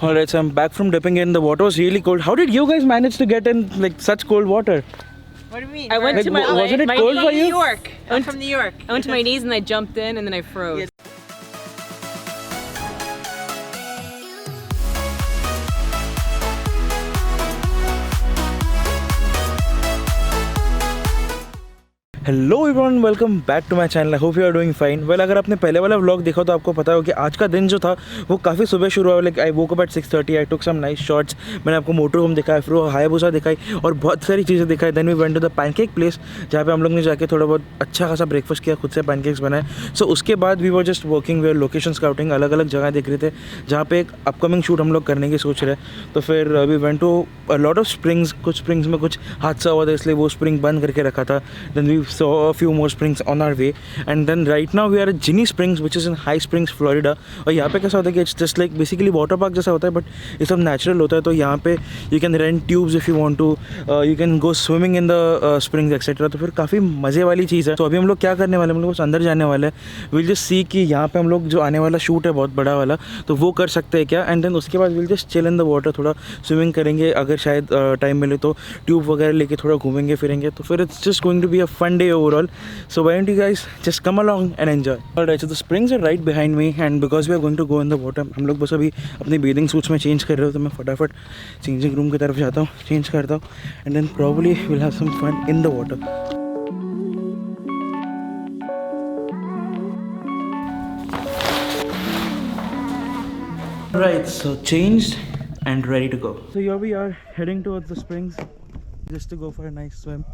Alright, so I'm back from dipping in. The water was really cold. How did you guys manage to get in like such cold water? What do you mean? I went to my wasn't it my cold knees. for you? New York. I'm from New York. I went to my knees and I jumped in and then I froze. Yes. Hello everyone, welcome back to my channel. I hope you are doing fine. Well, अगर आपने पहले वाला vlog देखा तो आपको पता हो कि आज का दिन जो था वो काफ़ी सुबह शुरू हुआ। Like I woke up at 6:30। I took some nice shots. मैंने आपको मोटर होम दिखाया, फिर वो हायाबुसा दिखाई और बहुत सारी चीज़ें दिखाई। Then we went to the pancake place, जहाँ पे हम लोग ने जाके थोड़ा बहुत अच्छा खासा ब्रेकफास्ट किया, खुद से पैनकेक्स बनाए। सो उसके बाद we were just working, we are location scouting, अलग अलग जगह देख रहे थे जहाँ पे एक अपकमिंग शूट हम लोग करने की सोच रहे हैं। तो फिर we went to lot of springs. कुछ स्प्रिंग्स में कुछ हादसा हुआ था इसलिए वो स्प्रिंग बंद करके रखा था। Then we saw a few more springs on our way, and then right now we are at Ginny Springs, which is in High Springs, Florida। और यहाँ पे कैसा होता है कि it's just like basically water park जैसा होता है, but ये सब natural होता है। तो यहाँ पे you can rent tubes if you want to, you can go swimming in the springs etc। तो फिर काफ़ी मज़े वाली चीज़ है। तो अभी हम लोग क्या करने वाले हैं, हम लोग बस अंदर जाने वाले हैं। we'll just see कि यहाँ पे हम लोग जो आने वाला शूट है बहुत बड़ा वाला, तो वो कर सकते हैं क्या। एंड देन उसके बाद we'll just chill in the water, थोड़ा स्विमिंग करेंगे, अगर शायद टाइम मिले तो ट्यूब वगैरह लेके थोड़ा घूमेंगे फिरेंगे। तो फिर it's just going to be a fun day overall। So why don't you guys just come along and enjoy? Alright, so the springs are right behind me, and because we are going to go in the water, हम लोग बस अभी अपने bathing suits में change कर रहे हो। तो मैं फटाफट चेंजिंग रूम की तरफ जाता हूँ, चेंज करता हूँ, and then probably we'll have some fun in the water. Right, so changed and ready to go. So here we are heading towards the springs just to go for a nice swim.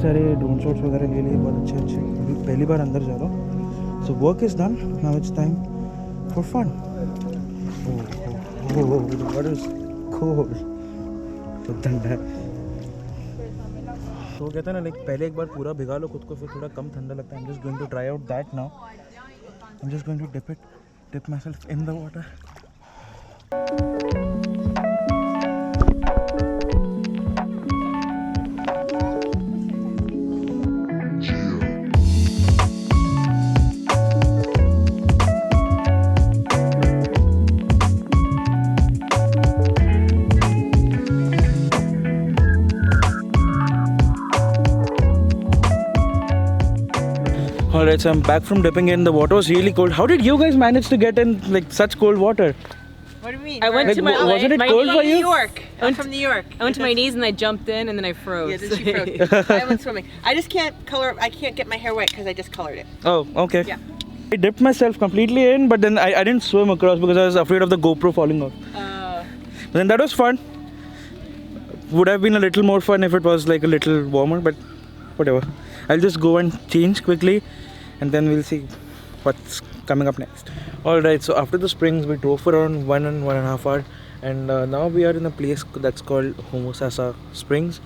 सारे drone shots वगैरह ले लिए, बहुत अच्छे अच्छे। अभी पहली बार अंदर जा रहा हूँ। So work is done, now it's time for fun. What is cold, तो ठंडा है। तो कहते हैं ना, लाइक पहले एक बार पूरा भिगा लो खुद को, फिर थोड़ा कम ठंडा लगता है। I am just going to try out that now. I am just going to dip myself in the water. Alright, so I'm back from dipping in. The water was really cold. How did you guys manage to get in like such cold water? What do you mean? I went Like, to my wasn't it my cold knees. for New you? York. I'm from New York. I went to my knees and I jumped in and then I froze. Yeah, then she froze. I went swimming. I just can't color. I can't get my hair wet because I just colored it. Oh, okay. Yeah. I dipped myself completely in, but then I didn't swim across because I was afraid of the GoPro falling off. But then that was fun. Would have been a little more fun if it was like a little warmer, but whatever. I'll just go and change quickly, and then we'll see what's coming up next. Alright, so after the springs we drove for around 1.5 hours, and now we are in a place that's called Homosassa Springs.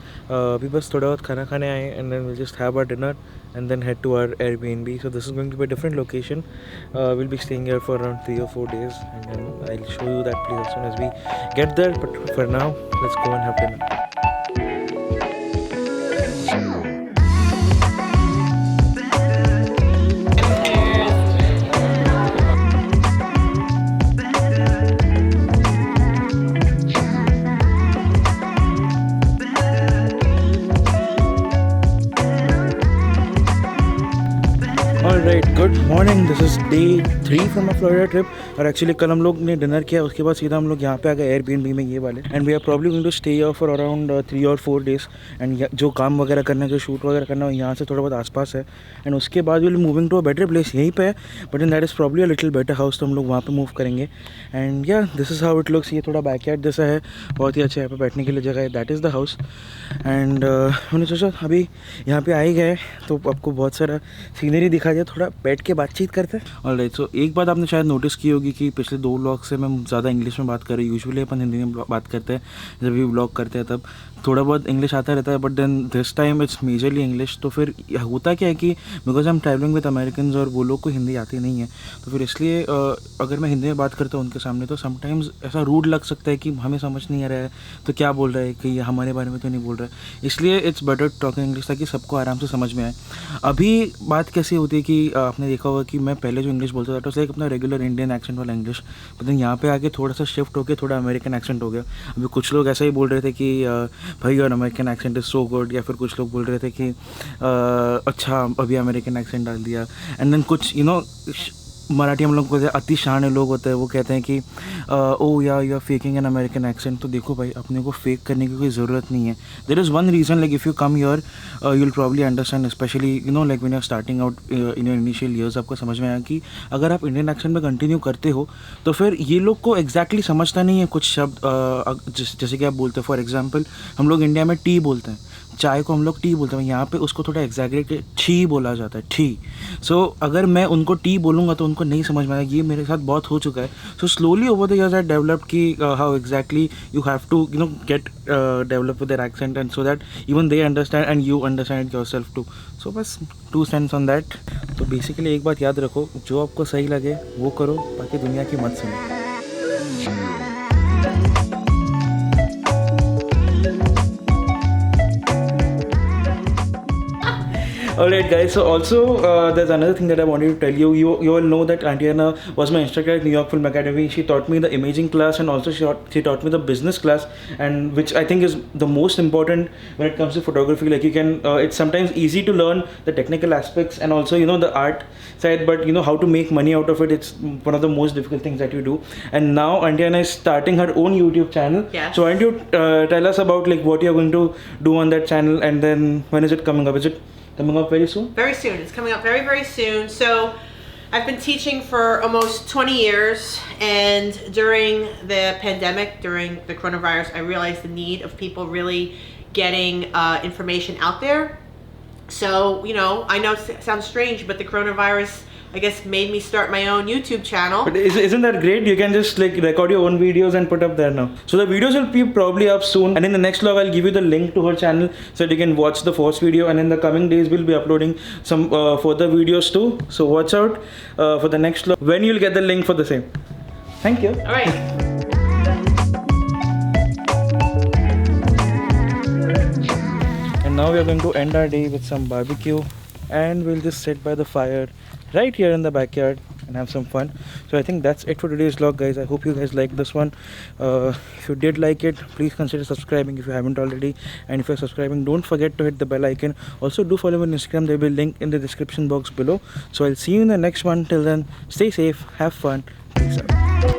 We बस थोड़ा बहुत खाना खाने आए, and then we'll just have our dinner and then head to our Airbnb. So this is going to be a different location. We'll be staying here for around 3 or 4 days, and then I'll show you that place as soon as we get there. But for now, let's go and have dinner. Alright, good morning, this is day 3 from my Florida trip. और actually कल हम लोग ने dinner किया, उसके बाद सीधा हम लोग यहाँ पे आ गए एयरबीएनबी में, ये वाले। And we are probably going to stay here for around 3 और 4 डेज़। एंड जो काम वगैरह करना है, जो शूट वगैरह करना है, यहाँ से थोड़ा बहुत आसपास है। एंड उसके बाद will moving to a better place, यहीं पे है, but in that is probably a little better house, तो हम लोग वहाँ पे मूव करेंगे। And yeah this is how it looks. ये थोड़ा बैकयार्ड जैसा है, बहुत ही अच्छा यहाँ पे बैठने के लिए जगह है। That is the house. And मैंने सोचा अभी यहाँ पे आ ही गए तो आपको बहुत सारा सीनरी दिखा जाए, थोड़ा बैठ के बातचीत करते हैं। ऑलराइट, सो एक बात आपने शायद नोटिस की होगी कि पिछले 2 व्लॉग से मैं ज़्यादा इंग्लिश में बात कर रही हूँ। यूजुअली अपन हिंदी में बात करते हैं, जब भी व्लॉग करते हैं तब थोड़ा बहुत इंग्लिश आता रहता है, but then this time it's majorly English. तो फिर होता क्या है कि because I am travelling with American और वो लोग को हिंदी आती नहीं है, तो फिर इसलिए अगर मैं हिंदी में बात करता हूँ उनके सामने तो समटाइम्स ऐसा रूड लग सकता है कि हमें समझ नहीं आ रहा है तो क्या बोल रहा है, कि ये हमारे बारे में तो नहीं बोल रहा है। इसलिए इट्स बेटर टॉकिंग इंग्लिश ताकि सबको आराम से समझ में आए। अभी बात कैसी होती है कि आपने देखा होगा कि मैं पहले जो इंग्लिश बोलता था तो लाइक अपना रेगुलर इंडियन एक्सेंट वाला इंग्लिश, बट यहाँ पे आके थोड़ा सा शिफ्ट होकर थोड़ा अमेरिकन एक्सेंट हो गया। अभी कुछ लोग ऐसा ही बोल रहे थे कि भाई और American accent is so good, या फिर कुछ लोग बोल रहे थे कि अच्छा अभी अमेरिकन एक्सेंट डाल दिया। एंड देन कुछ मराठी हम लोग को अति शान लोग होते हैं, वो कहते हैं कि oh yeah you are faking an American accent. तो देखो भाई, अपने को फेक करने की कोई ज़रूरत नहीं है। There is one reason, like if you come here you will probably understand, specially like when you are starting out in your initial years, आपको समझ में आया कि अगर आप इंडियन एक्सेंट में कंटिन्यू करते हो तो फिर ये लोग को एग्जैक्टली समझता नहीं है कुछ शब्द। जैसे कि आप बोलते हो, फॉर एग्जाम्पल हम लोग इंडिया में टी बोलते हैं, चाय को हम लोग टी बोलते हैं, यहाँ पे उसको थोड़ा एग्जैगरेट ठी बोला जाता है, ठी। सो अगर मैं उनको टी बोलूँगा तो उनको नहीं समझ में आएगा। ये मेरे साथ बहुत हो चुका है। So slowly over the years I developed कि how exactly you have to get develop with their accent, and so that even they understand and you understand yourself too. So बस 2 सेंस ऑन दैट। तो basically एक बात याद रखो, जो आपको सही लगे वो करो, बाकी दुनिया की मत सुनो। Alright guys, so also there's another thing that I wanted to tell you. You all know that Auntie Anna was my instructor at New York Film Academy. She taught me the imaging class, and also she taught me the business class, and which I think is the most important when it comes to photography. Like you can, it's sometimes easy to learn the technical aspects and also the art side, but how to make money out of it, it's one of the most difficult things that you do. And now Auntie Anna is starting her own YouTube channel. Yes. So why don't you tell us about like what you're going to do on that channel, and then when is it coming up? Is it coming up very soon? Very soon. It's coming up very, very soon. So I've been teaching for almost 20 years, and during the pandemic, during the coronavirus, I realized the need of people really getting information out there. So, I know it sounds strange, but the coronavirus, I guess, made me start my own YouTube channel. But isn't that great? You can just like record your own videos and put up there now. So the videos will be probably up soon, and in the next vlog I'll give you the link to her channel so that you can watch the first video, and in the coming days we'll be uploading some further videos too. So watch out for the next vlog when you'll get the link for the same. Thank you. All right. And now we are going to end our day with some barbecue, and we'll just sit by the fire right here in the backyard and have some fun. So I think that's it for today's vlog, guys. I hope you guys liked this one. If you did like it, please consider subscribing if you haven't already, and if you're subscribing, don't forget to hit the bell icon. Also do follow me on Instagram, there will be a link in the description box below. So I'll see you in the next one. Till then, stay safe, have fun, peace out.